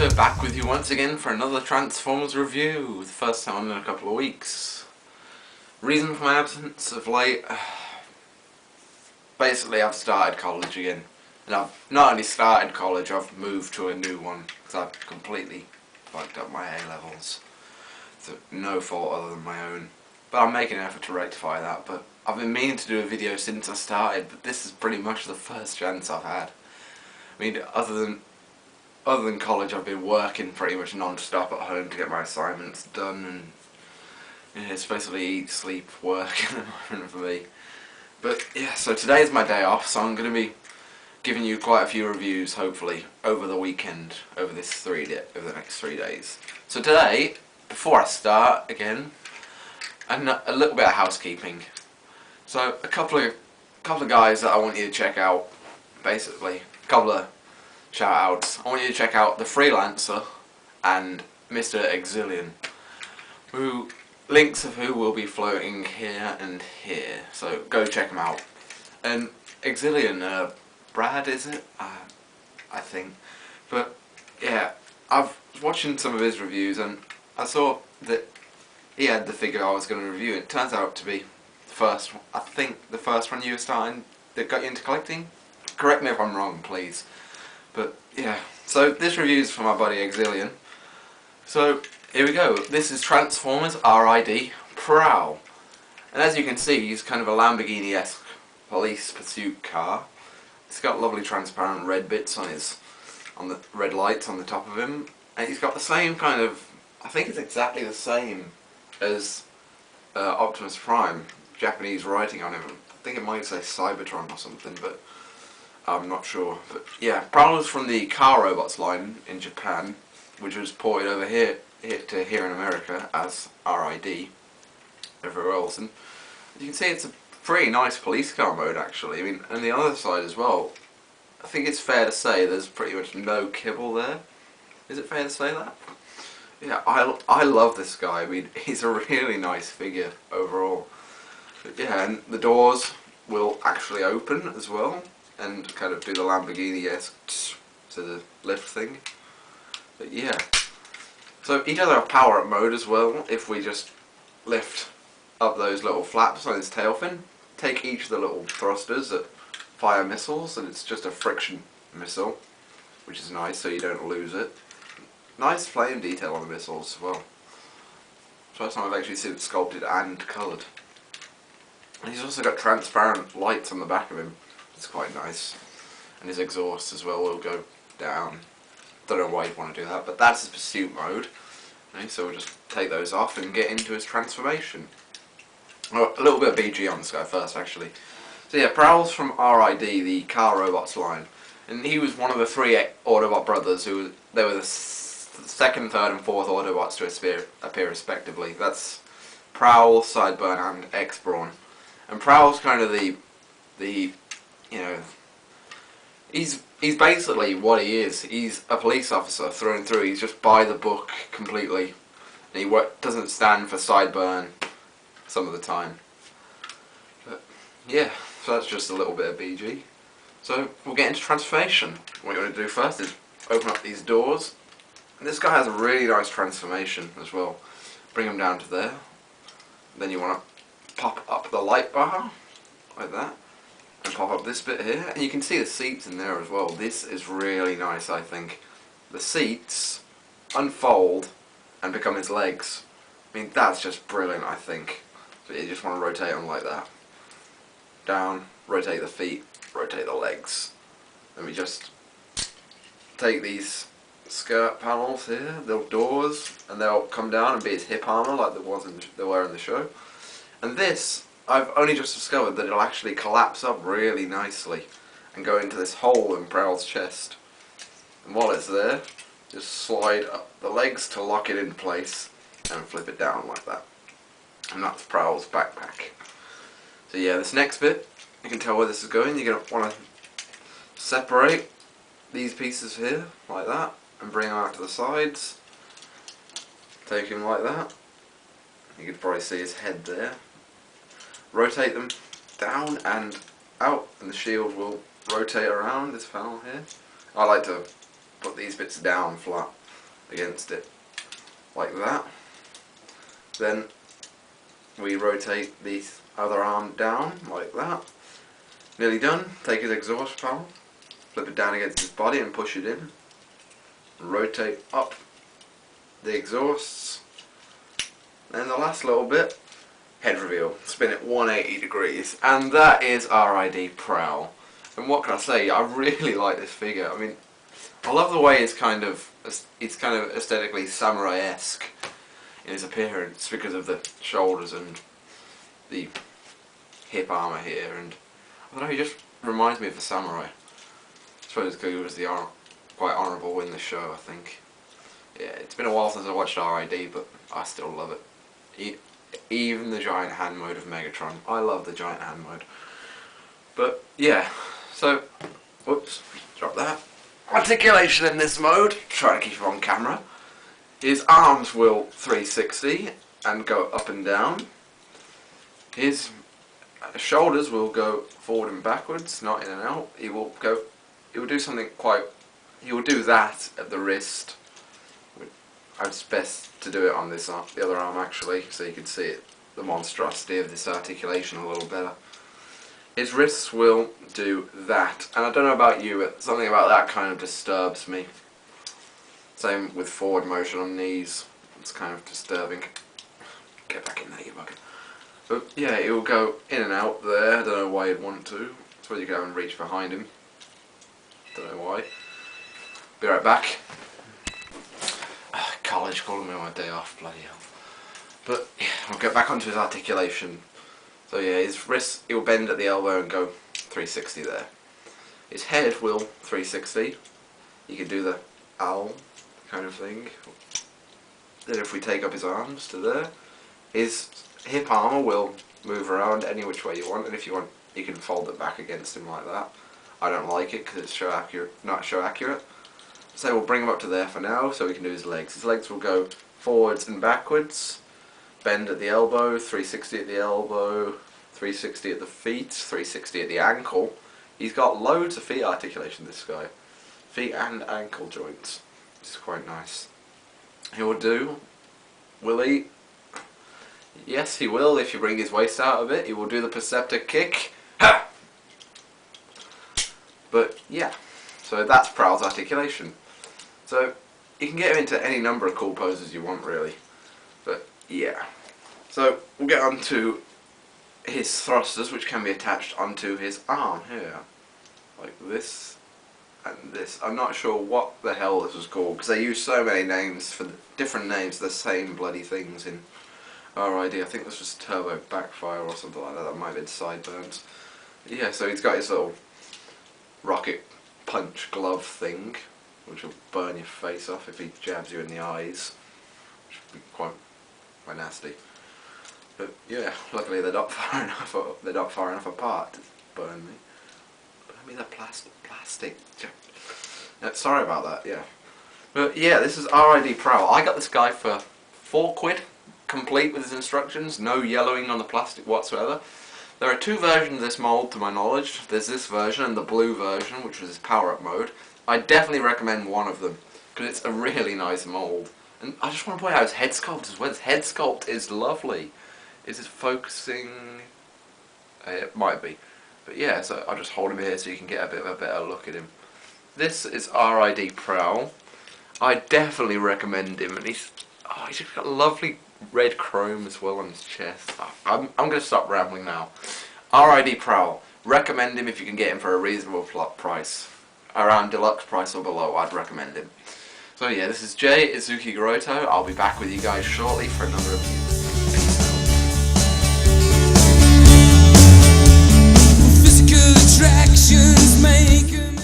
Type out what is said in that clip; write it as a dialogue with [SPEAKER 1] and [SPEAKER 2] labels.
[SPEAKER 1] So back with you once again for another Transformers review, the first time in a couple of weeks. Reason for my absence of late, basically I've started college again. And I've not only started college, I've moved to a new one, because I've completely fucked up my A-levels. So no fault other than my own. But I'm making an effort to rectify that, but I've been meaning to do a video since I started, but this is pretty much the first chance I've had. I mean, other than college, I've been working pretty much non-stop at home to get my assignments done, and yeah, it's basically eat, sleep, work at the moment for me. But yeah, so today is my day off, so I'm going to be giving you quite a few reviews, hopefully, over the weekend, over the next 3 days. So today, before I start again, a little bit of housekeeping. So a couple of guys that I want you to check out, basically, a couple of shout outs. I want you to check out The Freelancer and Mr. Exilian, links of who will be floating here and here, so go check them out. And Exilian, Brad, is it? I think. But yeah, I was watching some of his reviews and I saw that he had the figure I was going to review. It turns out to be the first one you were starting that got you into collecting. Correct me if I'm wrong, please. But yeah, so this review is for my buddy Exilian. So here we go. This is Transformers R.I.D Prowl, and as you can see, he's kind of a Lamborghini-esque police pursuit car. It's got lovely transparent red bits on the red lights on the top of him, and he's got the same kind of, I think it's exactly the same as Optimus Prime, Japanese writing on him. I think it might say Cybertron or something, but I'm not sure. But yeah, Prowl is from the Car Robots line in Japan, which was ported over here to here in America as R.I.D. everywhere else. And you can see it's a pretty nice police car mode, actually. I mean, and the other side as well, I think it's fair to say there's pretty much no kibble there. Is it fair to say that? Yeah, I love this guy. I mean, he's a really nice figure overall. But yeah, and the doors will actually open as well, and kind of do the Lamborghini-esque to the lift thing. But yeah, so he does have a power-up mode as well. If we just lift up those little flaps on his tail fin, take each of the little thrusters that fire missiles, and it's just a friction missile, which is nice, so you don't lose it. Nice flame detail on the missiles as well. First time I've actually seen it sculpted and coloured. And he's also got transparent lights on the back of him. It's quite nice. And his exhaust as well will go down. Don't know why you'd want to do that, but that's his pursuit mode. Okay, so we'll just take those off and get into his transformation. Well, a little bit of BG on this guy first, actually. So yeah, Prowl's from R.I.D, the Car Robots line. And he was one of the 3 Autobot brothers they were the second, third and fourth Autobots to appear respectively. That's Prowl, Sideburn and X-Brawn. And Prowl's kind of the you know, he's basically what he is. He's a police officer through and through. He's just by the book completely. And he doesn't stand for Sideburn some of the time. But yeah, so that's just a little bit of BG. So we'll get into transformation. What you want to do first is open up these doors. And this guy has a really nice transformation as well. Bring him down to there. Then you want to pop up the light bar, like that. And pop up this bit here. And you can see the seats in there as well. This is really nice, I think. The seats unfold and become his legs. I mean, that's just brilliant, I think. So you just want to rotate them like that. Down, rotate the feet, rotate the legs. Then we just take these skirt panels here, the doors, and they'll come down and be his hip armour like they were in the show. And this, I've only just discovered that it'll actually collapse up really nicely and go into this hole in Prowl's chest. And while it's there, just slide up the legs to lock it in place and flip it down like that. And that's Prowl's backpack. So yeah, this next bit, you can tell where this is going. You're going to want to separate these pieces here, like that, and bring them out to the sides. Take him like that. You can probably see his head there. Rotate them down and out, and the shield will rotate around this panel here. I like to put these bits down flat against it like that. Then we rotate the other arm down like that. Nearly done. Take his exhaust panel, flip it down against his body and push it in. Rotate up the exhausts. Then the last little bit, head reveal. Spin it 180 degrees. And that is R.I.D Prowl. And what can I say? I really like this figure. I mean, I love the way it's kind of aesthetically samurai-esque in his appearance because of the shoulders and the hip armour here, and I don't know, he just reminds me of a samurai. I suppose because he was quite honourable in the show, I think. Yeah, it's been a while since I watched R.I.D, but I still love it. Even the giant hand mode of Megatron. I love the giant hand mode. But yeah, so, whoops, drop that. Articulation in this mode, trying to keep him on camera. His arms will 360 and go up and down. His shoulders will go forward and backwards, not in and out. He will do something he will do that at the wrist. It's best to do it on this arm, the other arm actually, so you can see it, the monstrosity of this articulation a little better. His wrists will do that, and I don't know about you, but something about that kind of disturbs me. Same with forward motion on knees, it's kind of disturbing. Get back in there, you bugger. But yeah, it will go in and out there, I don't know why you'd want to. I suppose you go and reach behind him. Don't know why. Be right back. College calling me on my day off, bloody hell. But yeah, I'll get back onto his articulation. So yeah, his wrists, he'll bend at the elbow and go 360 there. His head will 360. You can do the owl kind of thing. Then if we take up his arms to there, his hip armour will move around any which way you want, and if you want, you can fold it back against him like that. I don't like it because it's not show accurate. So we'll bring him up to there for now, so we can do his legs. His legs will go forwards and backwards, bend at the elbow, 360 at the elbow, 360 at the feet, 360 at the ankle. He's got loads of feet articulation, this guy. Feet and ankle joints. It's quite nice. He will do, will he? Yes, he will. If you bring his waist out a bit, he will do the Perceptor kick. Ha! But yeah, so that's Prowl's articulation. So you can get him into any number of cool poses you want, really. But yeah, so we'll get on to his thrusters, which can be attached onto his arm here, like this and this. I'm not sure what the hell this was called because they use so many names for different names, the same bloody things in R.I.D. I think this was Turbo Backfire or something like that. That might have been Sideburns. Yeah, so he's got his little rocket punch glove thing, which will burn your face off if he jabs you in the eyes, which would be quite nasty. But yeah, luckily they're not far enough apart to burn me. Burn me the plastic. Sorry about that. Yeah, but yeah, this is R.I.D Prowl. I got this guy for £4, complete with his instructions, no yellowing on the plastic whatsoever. There are two versions of this mold, to my knowledge. There's this version and the blue version, which was his power-up mode. I definitely recommend one of them, because it's a really nice mold. And I just want to point out his head sculpt as well. His head sculpt is lovely. Is it focusing? It might be. But yeah, so I'll just hold him here so you can get a bit of a better look at him. This is R.I.D Prowl. I definitely recommend him, and he's just got lovely red chrome as well on his chest. I'm going to stop rambling now. R.I.D Prowl. Recommend him if you can get him for a reasonable price. Around deluxe price or below, I'd recommend him. So yeah, this is Jay Izuki Garoto. I'll be back with you guys shortly for another review. Physical attractions make